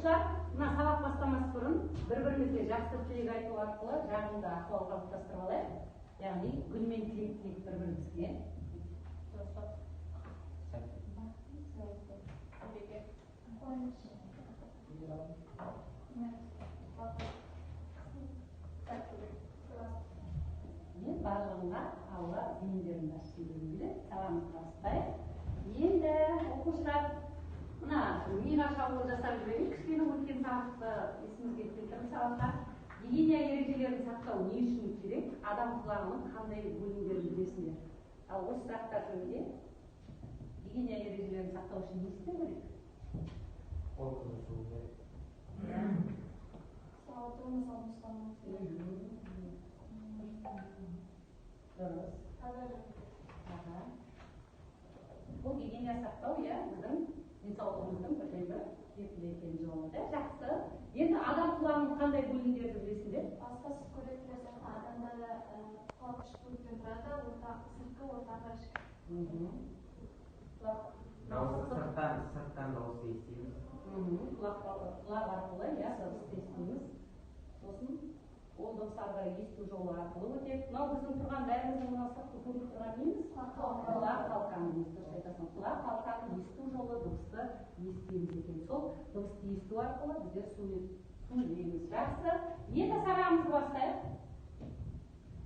Оқушылар, мына сабақ бастамас бұрын бір-бірімізге жақсы тілек айту арқылы жағымды ахуал қалыптастырып алайық. Яғни гүл мен тілек бір-бірімізге. Мен барлығына Алла зейіндерін ашсын дегенде сабағымызды бастайық. Енді оқушылар, мына миға шабуыл жасап жіберейік. Кішкене өткен сабақты есімізге келтіріп сабақта гигиена ережелерін сақтау не үшін керек? Адам құлағының қандай бөлімдерін білесіңдер? Ал осы сұрақтар жөнінде гигиена ережелерін сақтау үшін не істеу керек? Қол қылышу керек. Сауатымыз алыстамау керек. Дұрыс. Бұл гигиена сақтау, біздің денсаулығымыздың бірден-бір кепілі жолы. Жақсы. Енді адам құлағының қандай бөлімдерді білесіңдер? Басқасы көретіндер сияқты адамда құлақ үш бөліктен тұрады, сыртқы, ортаңғы, ішкі. Сырттан дауыс естиміз. Құлақ арқылы дауыс естиміз. Сосын ол дауыстарды есту жолы арқылы өтеді. Мынау біздің тұрған бәріміздің мынау сыртқы көрініп тұрған неміз? Құлақ қалқанымыз. Дұрыс айтасың. Құлақ қалқанын есту жолы дыбысты естиміз екен. Сол дыбысты есту арқылы біздер сөйлейміз. Жақсы. Енді сабағымызды бастайық.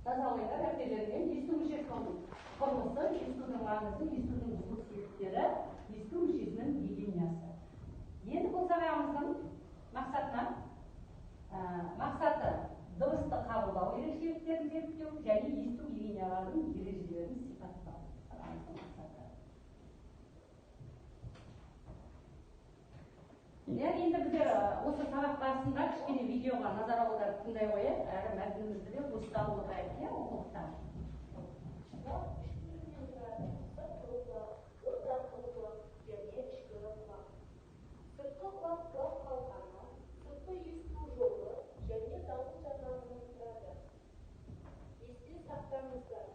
Жазалайдар әртелермен есту мүшесінің құрылысы, естудің маңызы, естудің бұзылыс себептері, есту мүшесінің гигиенасы. Енді бұл сабағымыздың мақсаты дыбысты қабылдау ерекшеліктерін зерттеу және есту гигиеналарының ережелерін сипаттау. Енді біздер осы сабақ барысында кішкене видеоға назар аударып тыңдай қояйық, әрі мәтінімізді де осыдан отырайық, оқулықтан. Сыртқы құлақ қалқаны, сыртқы есту жолы және дауыс жарғағынан тұрады. Есте сақтаңыздар,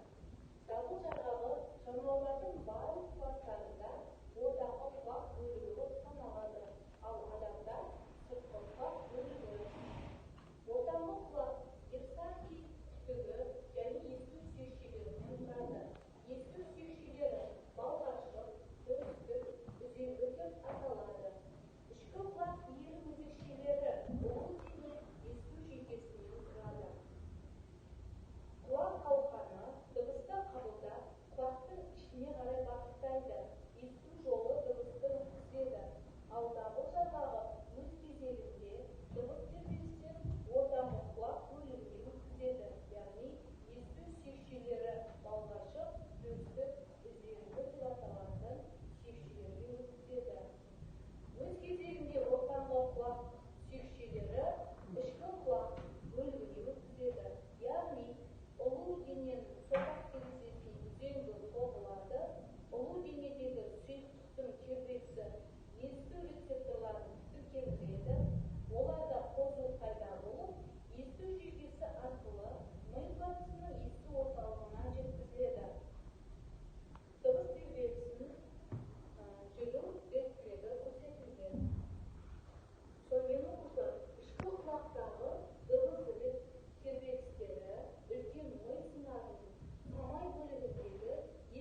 дауыс жарғағы жануарлардың барлық құлақтарында ортаңғы құлақ бөлігі болып саналады, ал адамда сыртқы құлақ бөлігі. Ортаңғы құлақ Евстахий түтігі және есту сүйекшелерінен тұрады. Есту сүйекшелері балғашық, төстік, үзеңгі деп аталады. Ішкі құлақ иілу өзекшелері ұлы дене есту жүйкесінен тұрады. Құлақ қалқаны дыбысты қабылдап, құлақтың ішіне қарай бағыттайды. Есту жолы дыбысты өткізеді. Ал дабыл жарғағы өз кезегінде дыбыс тербелістен ортаңғы құлақ бөлігіне өткізеді. Яғни есту сүйекшелері балғашық, төстік, үзеңгі деп аталатын сүйекшелерге өткізеді. Өз кезегінде ортаңғы құлақ сүйекшелері ішкі құлақ бөлігіне өткізеді. Яғни ұлу дененің сопақ терезесін үзеңгі соғылады. Ұлу денедегі сұйықтықтың тербелісі есту рецепторларын тітіркендіреді. Оларда қозу пайда болып, есту жүйкесі арқылы ми қуатысының есту орталығына жеткізіледі. Дыбыс тербелісін жүру реттілігі көрсетілген. Сонымен оқушылар, ішкі құлақтағы дыбыс тербелістері үлкен ми сыңарының самай бөлігіндегі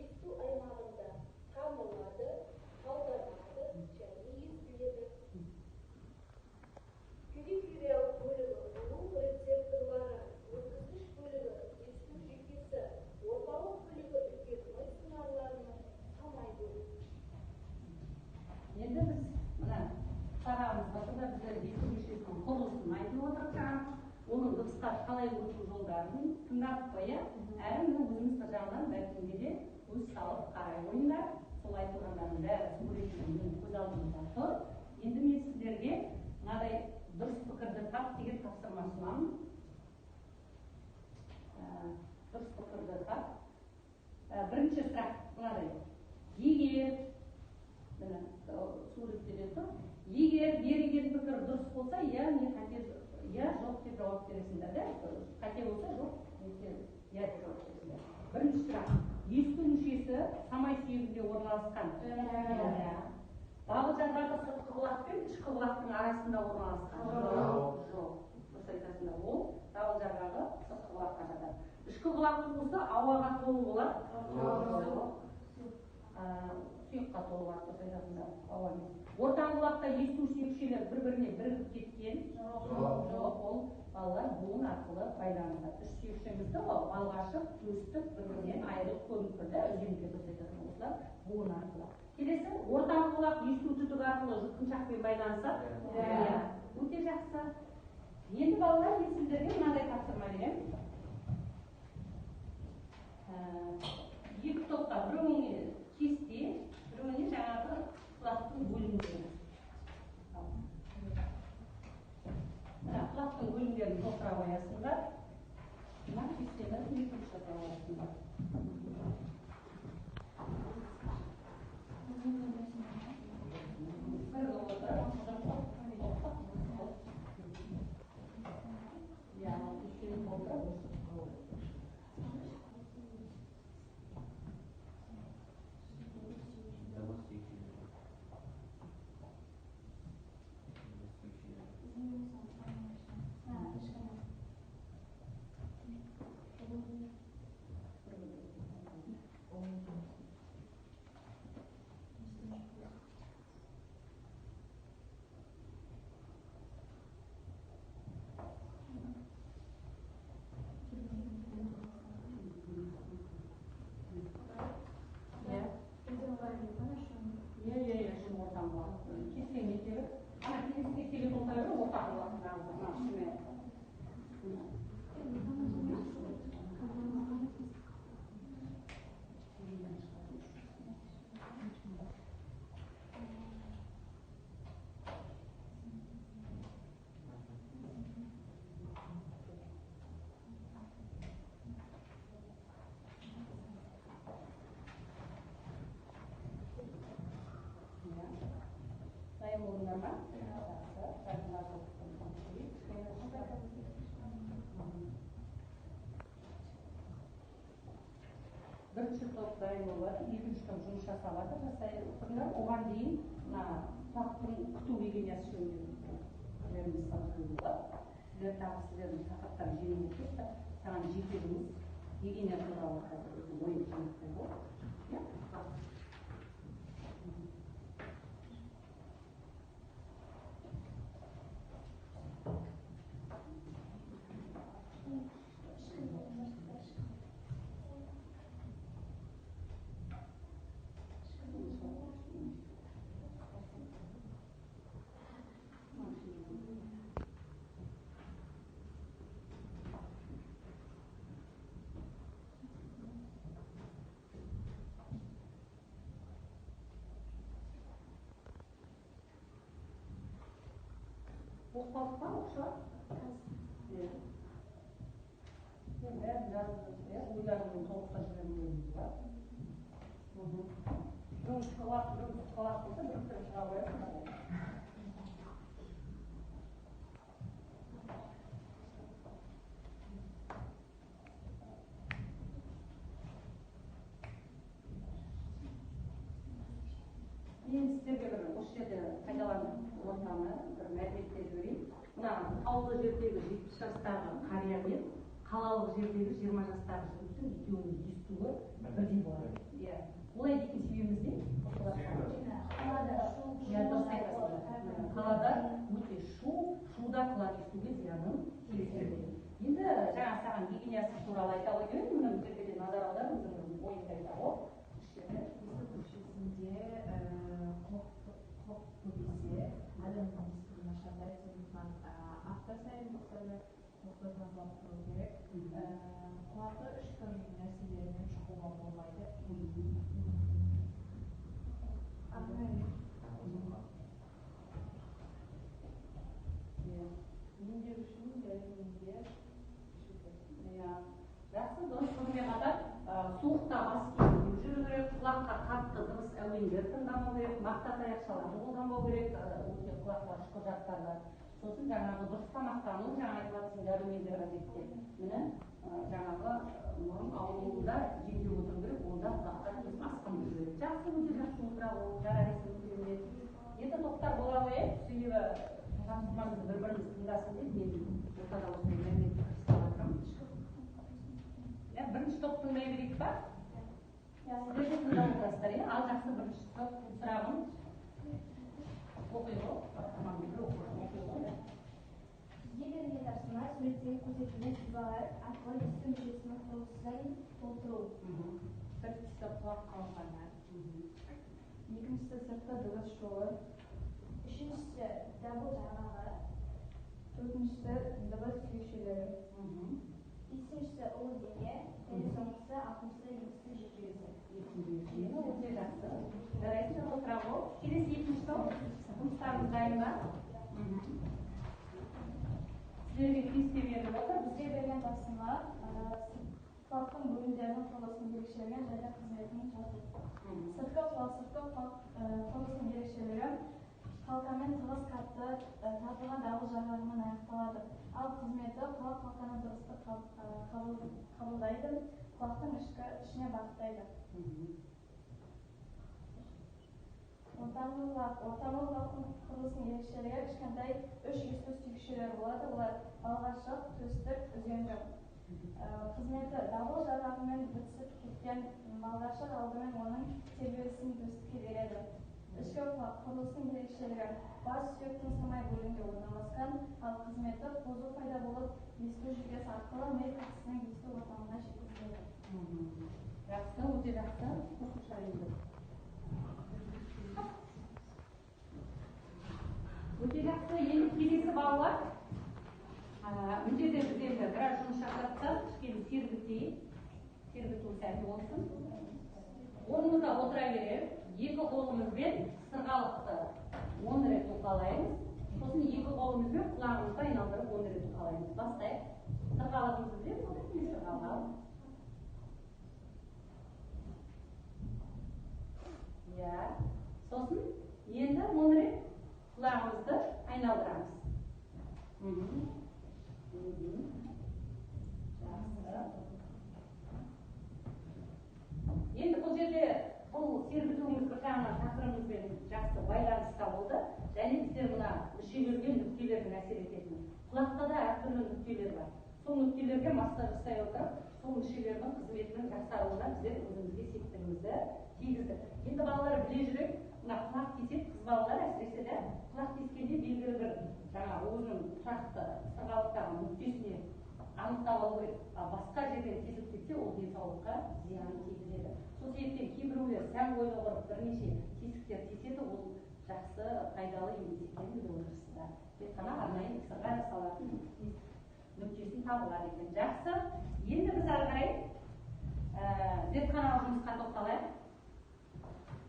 есту аймағында тамырлады, талданады және естіледі. Перифериялық бөлігі ұлу рецепторлары, өткізгіш бөлігі есту жүйкесі, орталық бөлігі үлкен ми сыңарларының самай бөлігі. Енді біз мына сабағымыз басында біздер есту мүшесінің құрылысын айтып отырып, оның дыбысқа қалай өту жолдарын тыңдап қоя, әрі өзіміз жағынан бәлкімде де көз салып қарай ойындар. Сол айтылғандардың бәрі суреттермен көз алдымызда тұр. Енді мен сіздерге мынадай дұрыс пікірді тап деген тапсырма ұсынамын. Дұрыс пікірді тап. Бірінші сұрақ мынадай. Егер суреттерде тұр. Егер берілген пікір дұрыс болса, я жоқ деп жауап бересіңдер, да? Қате болса, жоқ, я деп жауап бересіңдер. Бірінші сұрақ. Есту мүшесі самай сүйегінде орналасқан. Балы жапырағы сыртқы құлақ пен ішкі құлақтың арасында орналасқан. Жоқ. Дұрыс айтасыңдар. Ол балы жапырағы сыртқы құлаққа жатады. Ішкі құлақтың уысы ауаға толы болады. Сұйыққа толы болады. Дұрыс айтасыңдар. Ауа емес. Ортаңғы құлақта есту шекшелер бір-біріне бірігіп кеткен. Жоқ. Ол балалар буын арқылы байланысады. Үш шекшемізді балғашық, төстік бір-бірінен айырылып көрініп тұрды. Үзеңгіге дұрыс айтасыңдар. Осылар буын арқылы. Келесі, ортаңғы құлақ есту түтігі арқылы жұтқыншақпен байланысады. Өте жақсы. Енді балалар, мен сіздерге мынадай тапсырма беремін. Екі топқа біреуіне кесте, біреуіне жаңағы құлақтың бөлімдері. Құлақтың бөлімдерін толтыра қоясыңдар. Мына кестені екінші жасап аласыңдар. Бірінші топ дайын болады, екінші топ жұмыс жасалады, жасайтындар оған дейін құлақтың күту гигиенасы жөнінде сіздер тағы сіздердің тақырыптар жеңіл болса, саған жеке жұмыс гигиена туралы қазір өзім ойым жинақтай болады. Оқпаққа ұқсап? Бәрін жаздыңыз, ойларының толықта жүрген ойыңыз бар. Біреуі қалақ болса, бір шыға қоясың. Мен сіздерге бір осы жерде пайдаланып ортаны бір мәліметтер жіберейін. Мына таулы жердегі 70 жастағы қария мен қалалық жердегі 20 жастағы жігіттің екеуінің естуі бірдей болады. Олай дейтін себебіміз не? Қалада өте шуда құлақ естуге зиянын тигізеді. Енді жаңа саған гигиенасы туралы айта қойып едім, бұл жерге де назар аударыңыз, өзіңіздің ойыңызды айта ғой. Hafta sayın mesela noktadan gerek. Kulakta üç tane nesillerin çıkma olmaydı. Anlayın. Ninja düşünün gelin diye. Жақсы, дұрыс. Сонымен қатар суықта бас киім жүру керек, құлаққа қатты дыбыс әуендер тыңдамау керек, мақта таяқшаларды қолданбау керек, өте құлаққа шұқыр заттарды. Сосын жаңағы дұрыс тамақтану, жаңа айтып жатырсың, дәрумендер қажетте. Міне жаңағы мұрын ауруында жемдеп отыру керек, онда құлаққа тез асқын жүру керек. Жақсы, өте жақсы отыра ол жарайсың өте енді тоқтар бола қояйық, себебі тапсырмаңызды бір-біріміз тыңдасын деп мен ортада осындай мәліметті ұстап отырмын. Бірінші топ тыңдай берейік па? Сіздер де тыңдап отырасыздар, ал жақсы бірінші топ сұрағын оқиды ғой. Сізге берген тапсырма суреттегі көрсетілген сызбалар арқылы есту жүйесінің құрылысын толтыру. Біріншісі құлақ қалқаны, Екіншісі сыртқы дыбыс жолы. Үшіншісі дабыл жаңағы. Төртіншісі дыбыс түйекшелері. Бесіншісі ұлы дене. Және соңғысы алтыншысы есту жүйесі. өте жақсы. Жарайсың, отыра бол. Келесі екінші топ. Жұмыстарымыз дайын ба? Сіздерге кесте беріліп отыр. Бізге берген тапсырма құлақтың бөлімдерінің құрылысының ерекшелігі және қызметін жазу. Сыртқы құлақ құрылысының ерекшелігі қалқамен тығыз қатты тартылған дабыл жарғанымен аяқталады. Ал қызметі құлақ қалқаны дыбысты қабылдайды, құлақтың ішіне бағыттайды. Ортаңғы құлақтың құрылысының ерекшелігі кішкентай 3 есту түйекшелері болады. Олар балғашық, төстік, үзеңгі. Қызметі дабыл жарғанымен бітісіп кеткен балғашық алдымен оның тербелісін төстікке береді. Ішкі құрылысының ерекшелігі бас сүйектің самай бөлігінде орналасқан, ал қызметі қозу пайда болып есту жүйкесі арқылы ми қыртысының есту орталығына жеткізіледі. Жақсы, өте жақсы. Қосымша енді. Өте жақсы. Енді келесі балалар. Мына жерде біз енді біраз жұмыс жасатсақ, кішкене сергітейік. Сергіту сәті болсын. Орнымызда отыра берейік. Екі қолымызбен сырғалықты 10 рет уқалаймыз. Сосын екі қолымызбен құлағымызды айналдырып 10 рет уқалаймыз. Бастайық. Сырғалығымызды білеміз, не сырғалығы? Я. Сосын енді 10 рет құлағымызды айналдырамыз. Енді бұл жерде бұл сергітуіміз бір жағынан тақырыбымызбен жақсы байланыста болды. Және біздер мына мүшелерге нүктелердің әсер ететін. Құлақта да әртүрлі нүктелер бар. Сол нүктелерге массаж жасай отырып, сол мүшелердің қызметінің жақсаруына біздер өзімізге септігімізді тигіздік. Енді балалар біле жүрек, мына құлақ тесек қыз балалар әсіресе де құлақ тескенде белгілі бір жаңа өзінің тұрақты сырғалықтағы нүктесіне анықтап алу керек. Басқа жерден тесіп кетсе, ол денсаулыққа зиянын тигізеді. Сол себептен кейбіреулер сән ойлы құрып бірнеше тесіктер теседі, ол жақсы пайдалы емес екенін біліп отырсыздар. Тек қана арнайы сырға жасалатын нүктесін табылады екен. Жақсы. Енді біз ары қарай зертханалық жұмысқа тоқталайық.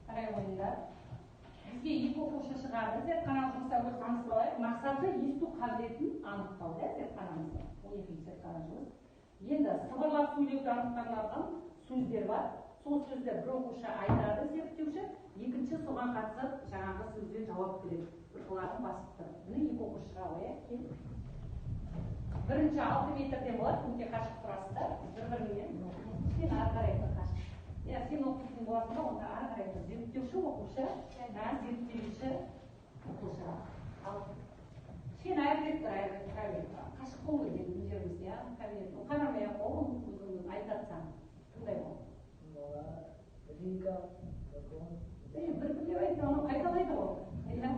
Қарай қойыңдар. Бізге екі оқушы шығарды. Зертханалық жұмысқа өз танысып алайық. Мақсаты есту қабілетін анықтау, зертханамызда. Ол екінші зертхана жұмыс. Енді сыбырлап сөйлеуді анықталған сөздер бар. Сол сөзді бір оқушы айтады, зерттеуші, екінші соған қатысып жаңағы сөзбен жауап береді. Бір құлағын басып тұр. Міне екі оқушыға қояйық. Бірінші 6 метрден болады, өте қашық тұрасыздар. Бір-бірінен. Сен ары қарай қашық. Сен оқитын боласың ба, онда ары қарай зерттеуші оқушы, зерттеуші оқушы. Ал сен айырып тұр, қашық болу керек бұл жерімізде, кабинет. Қарамай-ақ қол, өзіңіз айтатсаң. Қандай бол? Рига, бір-бірлеп айтты, оны қайталайды ғой.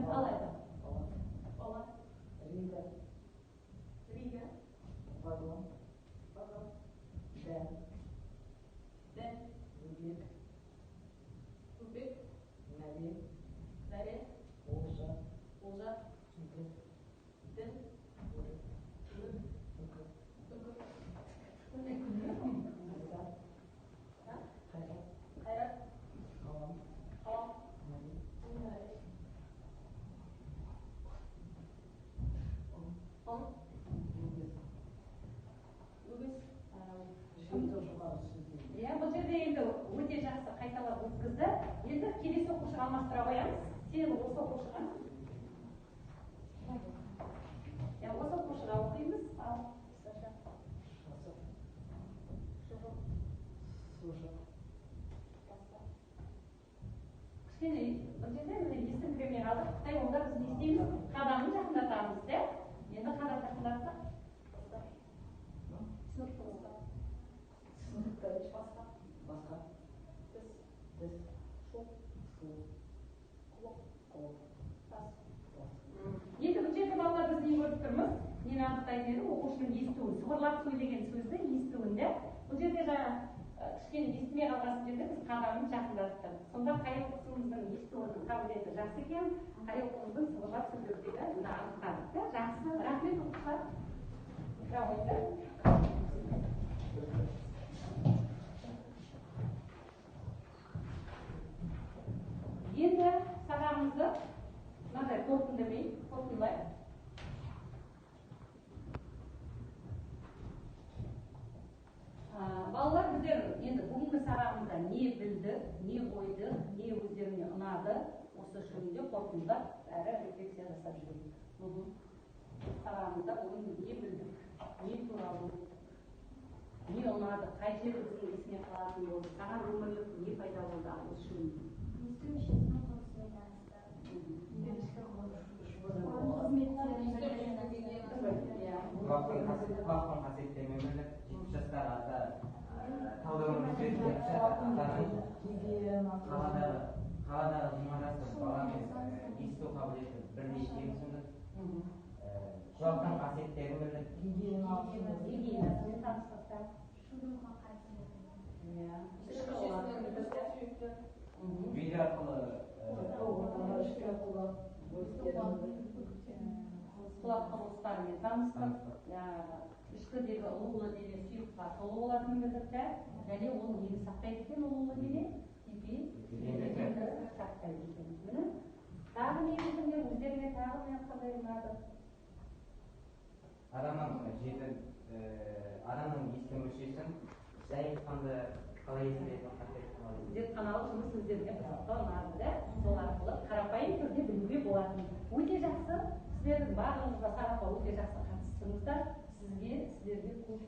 Ал айтады. Ола. Рига, Рига. вагон, дән, Убек, Мәре, Олжа, Дін, Қайрат, Қалам, бұл жерде енді өте жақсы қайталап өткізді. Енді келесі оқушыға алмастыра қоямыз. Сен осы оқушыға нені анықтайтын еді оқушының естуін, сыбырлап сөйлеген сөзді естуінде. Бұл жерде жаңа кішкене естімей қалған жерде біз қадамын жақындаттық. Сонда қай оқушымыздың естуінің қабілеті жақсы екен, қай оқушымыздың сыбырлап сөйлеудегі мына анықтадық та. Жақсы, рахмет оқушылар. Енді сабағымызды мынадай қорытындылайық. Балалар, біздер енді бүгінгі сабағымызда не білдік, не қойдық, не өздеріне ұнады, осы жөнінде қорытындылап әрі рефлексия жасап жүрейік. Сабағымызда бүгін не білдік, не туралы, не ұнады, қай жері біздің есіне қалатын болды, саған өмірлік не пайда болды осы жөнінде. Есту мүшесінің құрылысымен танысты. Құлақтың қасиеттерімен бірлік, 70 жастар ата талдауын жүргізіп қаладағы ғимараты баламен есту қабілеті бірдей екенін түсіндік. Құлақтың қасиеттерін білдік. Гигиенамен таныстықтар. Шудың қасиеті. Видео арқылы құлақ құрылыстарымен таныстық. Ішкідегі ұлулы дене сүйекқа толы болатынын білдік, және ол нені сақтайды екен, ұлулы дене? Эпидемияны сақтайды екен. Тағы не білдіңдер, өздеріне тағы не қандай ұнады? адамның есту мүшесін жай айтқанда қалай естілетінін қасиетін зертханалық жұмыс өздеріне қызықты ұнады да, сол арқылы қарапайым түрде білуге болатын. Өте жақсы, сіздердің барлығыңызға сабаққа өте жақсы қатыстыңыздар. Сіздерге көп